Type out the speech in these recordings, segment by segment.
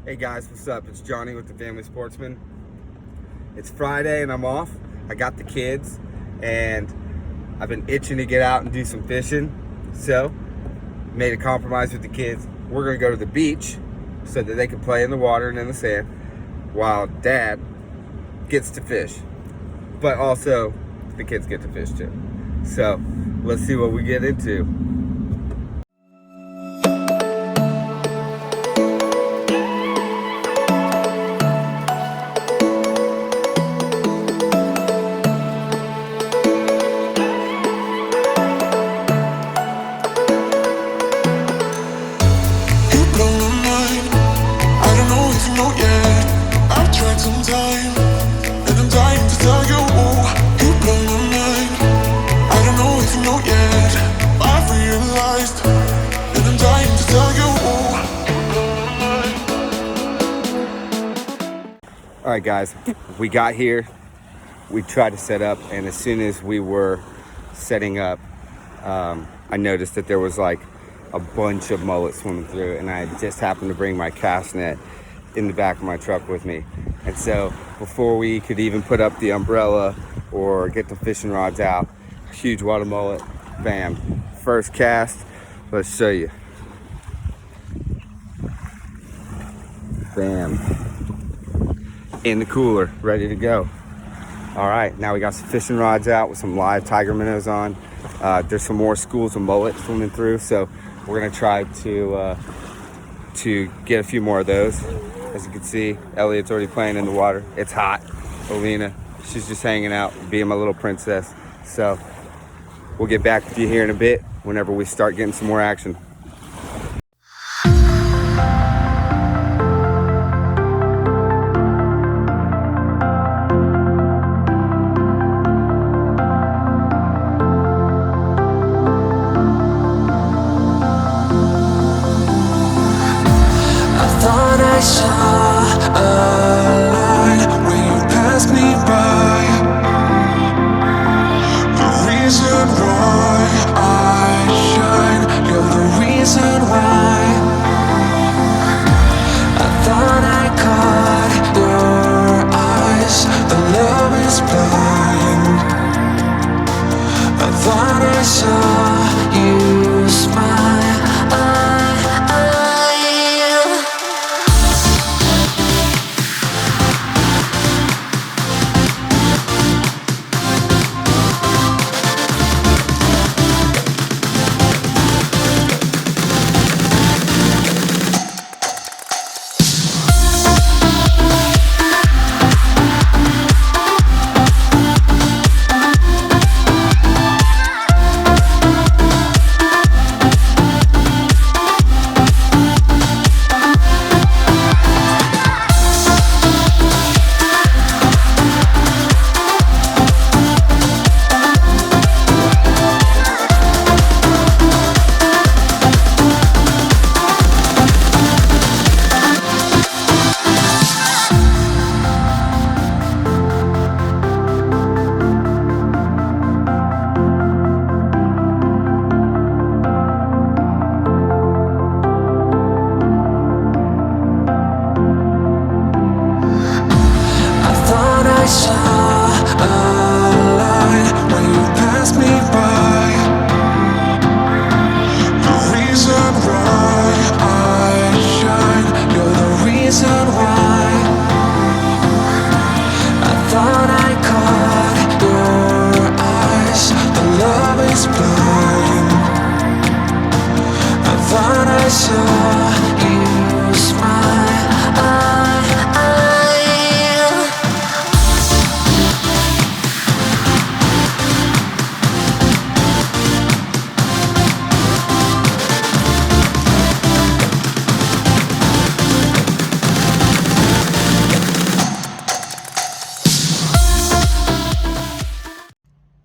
Hey guys, what's up? It's Johnny with the Family Sportsman. It's Friday and I'm off. I got the kids and I've been itching to get out and do some fishing. So, made a compromise with the kids. We're gonna go to the beach so that they can play in the water and in the sand while Dad gets to fish. But also, the kids get to fish too. So, let's see what we get into. All right, guys, we got here. We tried to set up, and as soon as we were setting up, I noticed that there was like a bunch of mullet swimming through, and I just happened to bring my cast net in the back of my truck with me. And so before we could even put up the umbrella or get the fishing rods out, huge water mullet, bam, first cast. Let's show you. Bam. In the cooler, ready to go. All right, now we got some fishing rods out with some live tiger minnows on. There's some more schools of mullet swimming through, so we're gonna try to get a few more of those. As you can see, Elliot's already playing in the water. It's hot. Alina, she's just hanging out, being my little princess. So we'll get back with you here in a bit whenever we start getting some more action.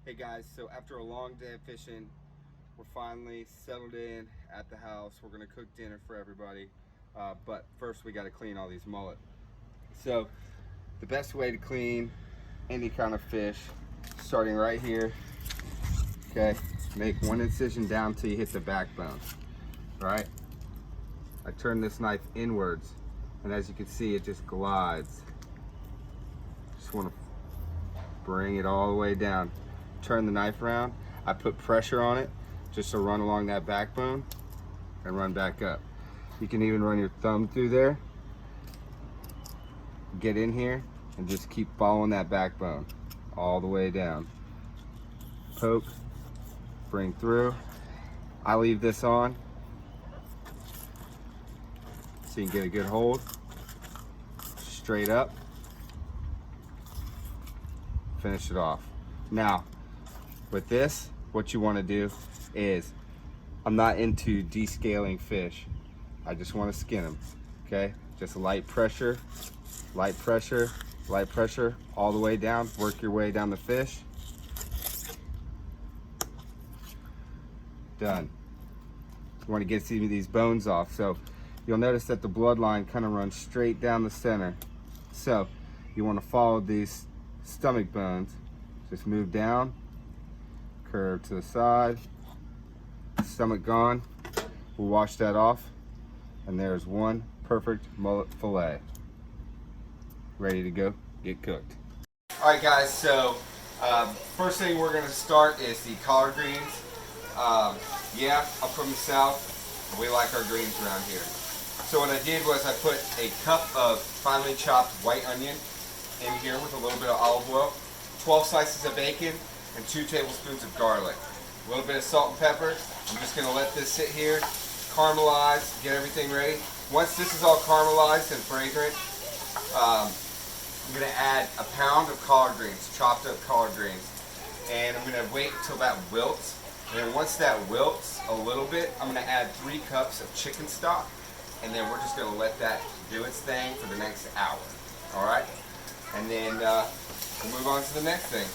Hey guys, so after a long day of fishing, we're finally settled in at the house. We're gonna cook dinner for everybody, but first we gotta clean all these mullet. So the best way to clean any kind of fish, starting right here, okay, make one incision down till you hit the backbone, all right? I turn this knife inwards And as you can see, it just glides. Just want to bring it all the way down. Turn the knife around. I put pressure on it just to run along that backbone and run back up. You can even run your thumb through there. Get in here and just keep following that backbone all the way down. Poke, bring through. I leave this on so you can get a good hold. Straight up. Finish it off. Now, with this, what you want to do is, I'm not into descaling fish. I just want to skin them, okay? Just light pressure, light pressure, light pressure, all the way down. Work your way down the fish. Done. You want to get some of these bones off. So you'll notice that the bloodline kind of runs straight down the center. So you want to follow these stomach bones. Just move down, curve to the side, stomach gone. We'll wash that off. And there's one perfect mullet fillet. Ready to go, get cooked. All right guys, so first thing we're gonna start is the collard greens. Yeah, I'm from the South. We like our greens around here. So what I did was I put a cup of finely chopped white onion in here with a little bit of olive oil, 12 slices of bacon, and 2 tablespoons of garlic. A little bit of salt and pepper. I'm just gonna let this sit here, caramelize, get everything ready. Once this is all caramelized and fragrant, I'm gonna add a pound of collard greens, chopped up collard greens. And I'm gonna wait until that wilts. And then once that wilts a little bit, I'm gonna add 3 cups of chicken stock. And then we're just gonna let that do its thing for the next hour. All right? And then we'll move on to the next thing.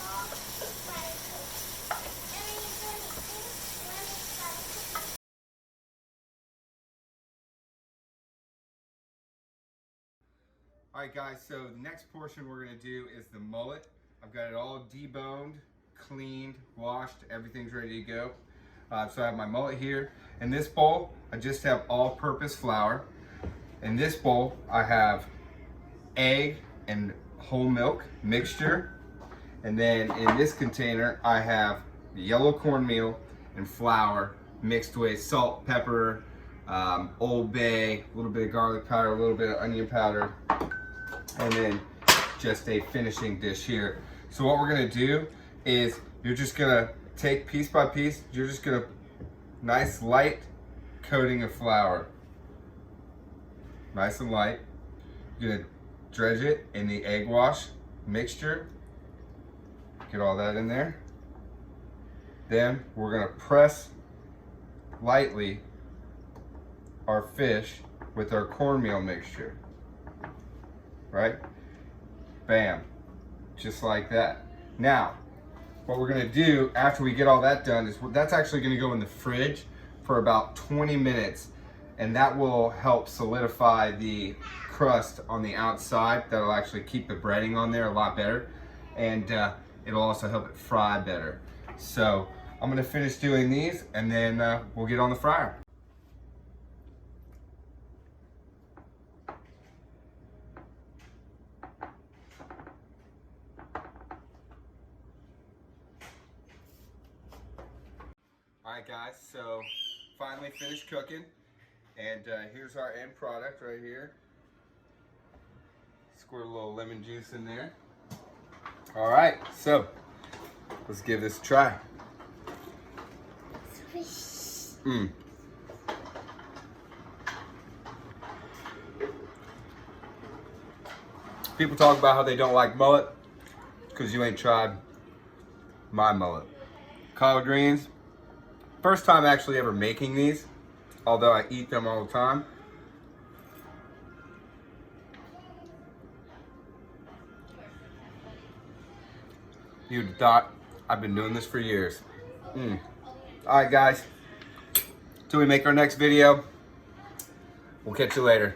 All right guys, so the next portion we're gonna do is the mullet. I've got it all deboned, cleaned, washed, everything's ready to go. So I have my mullet here. In this bowl, I just have all-purpose flour. In this bowl, I have egg and whole milk mixture. And then in this container, I have yellow cornmeal and flour mixed with salt, pepper, Old Bay, a little bit of garlic powder, a little bit of onion powder, and then just a finishing dish here. So what we're gonna do is you're just gonna take piece by piece, you're just gonna, nice light coating of flour. Nice and light. You're gonna dredge it in the egg wash mixture. Get all that in there. Then we're gonna press lightly our fish with our cornmeal mixture. Right? Bam. Just like that. Now, what we're gonna do after we get all that done is that's actually gonna go in the fridge for about 20 minutes, and that will help solidify the crust on the outside. That'll actually keep the breading on there a lot better, and it'll also help it fry better. So I'm gonna finish doing these, and then we'll get on the fryer. Alright guys, so finally finished cooking, and here's our end product right here. Squirt a little lemon juice in there. Alright, so let's give this a try. People talk about how they don't like mullet because you ain't tried my mullet. Collard greens. First time actually ever making these, although I eat them all the time. You'd have thought I've been doing this for years. All right guys, till we make our next video, we'll catch you later.